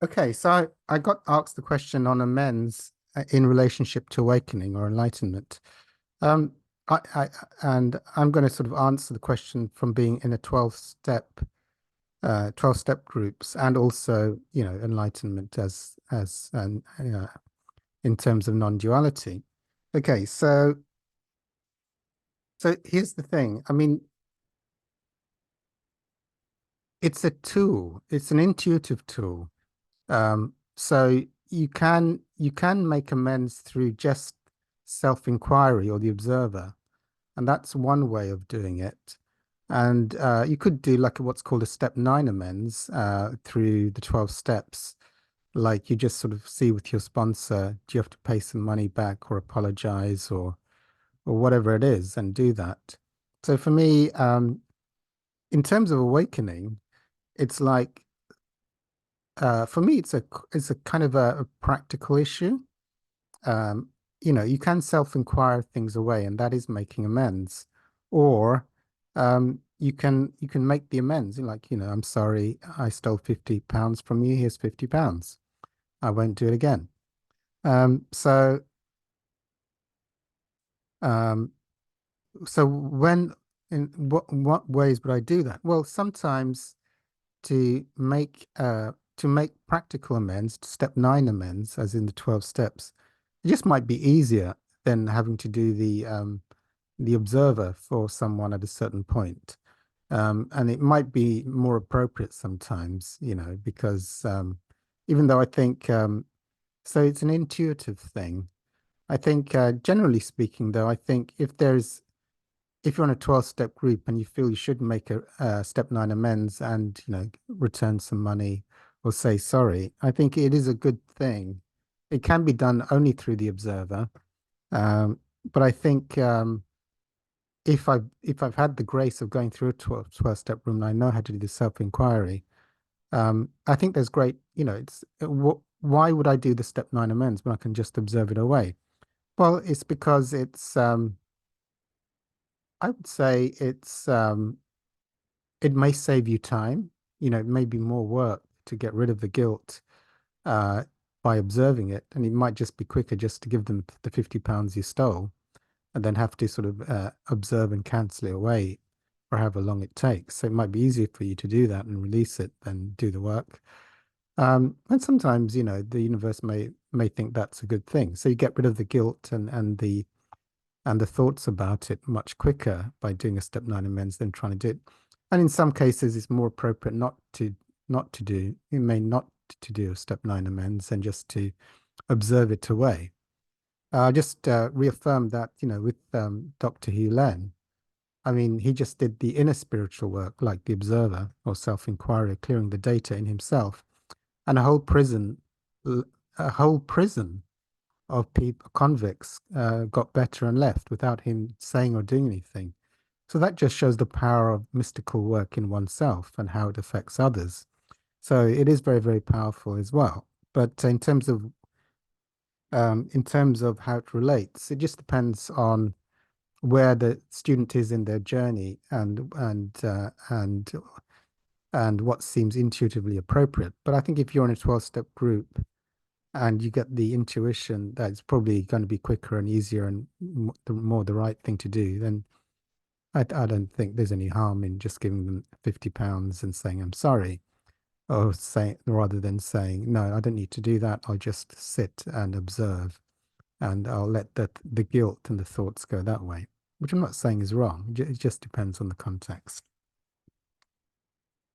Okay, so I got asked the question on amends in relationship to awakening or enlightenment. Um, and I'm going to sort of answer the question from being in a 12 step groups, and also, enlightenment as in terms of non-duality. Okay, so here's the thing. I mean, it's a tool. It's an intuitive tool. So you can make amends through just self-inquiry or the observer, and that's one way of doing it. And you could do like what's called a step 9 amends through the 12 steps. Like you just sort of see with your sponsor, do you have to pay some money back or apologize or whatever it is, and do that. So for me, in terms of awakening, it's like for me, it's a kind of a practical issue. Um, you can self-inquire things away, and that is making amends. Or you can make the amends. Like, I'm sorry, I stole £50 from you. Here's £50. I won't do it again. So um, so when in what ways would I do that? Well, sometimes to make practical amends, step 9 amends, as in the 12 steps, it just might be easier than having to do the observer for someone at a certain point. And it might be more appropriate sometimes, because even though I think so it's an intuitive thing. I think generally speaking, though, I think if you're on a 12-step group and you feel you should make a step 9 amends and, return some money or say sorry, I think it is a good thing. It can be done only through the observer. Um, but I think if I've had the grace of going through a 12-step room and I know how to do the self-inquiry, I think there's great, why would I do the step 9 amends when I can just observe it away? Well, it's because I would say it may save you time. It may be more work to get rid of the guilt uh, by observing it, and it might just be quicker just to give them the £50 you stole, and then have to sort of observe and cancel it away for however long it takes. So it might be easier for you to do that and release it than do the work. And sometimes, the universe may think that's a good thing. So you get rid of the guilt and the thoughts about it much quicker by doing a step 9 amends than trying to do it. And in some cases, it's more appropriate not to do. You may not to do a step 9 amends and just to observe it away. Just reaffirm that, with Dr. Hugh Len. I mean, he just did the inner spiritual work, like the observer or self-inquiry, clearing the data in himself, and a whole prison of people, convicts, got better and left without him saying or doing anything. So that just shows the power of mystical work in oneself and how it affects others. So it is very, very powerful as well. But in terms of how it relates, it just depends on where the student is in their journey and what seems intuitively appropriate. But I think if you're in a 12-step group and you get the intuition that it's probably going to be quicker and easier and more the right thing to do, then I don't think there's any harm in just giving them £50 and saying I'm sorry, or saying rather than saying no, I don't need to do that. I'll just sit and observe, and I'll let the guilt and the thoughts go that way, which I'm not saying is wrong. It just depends on the context.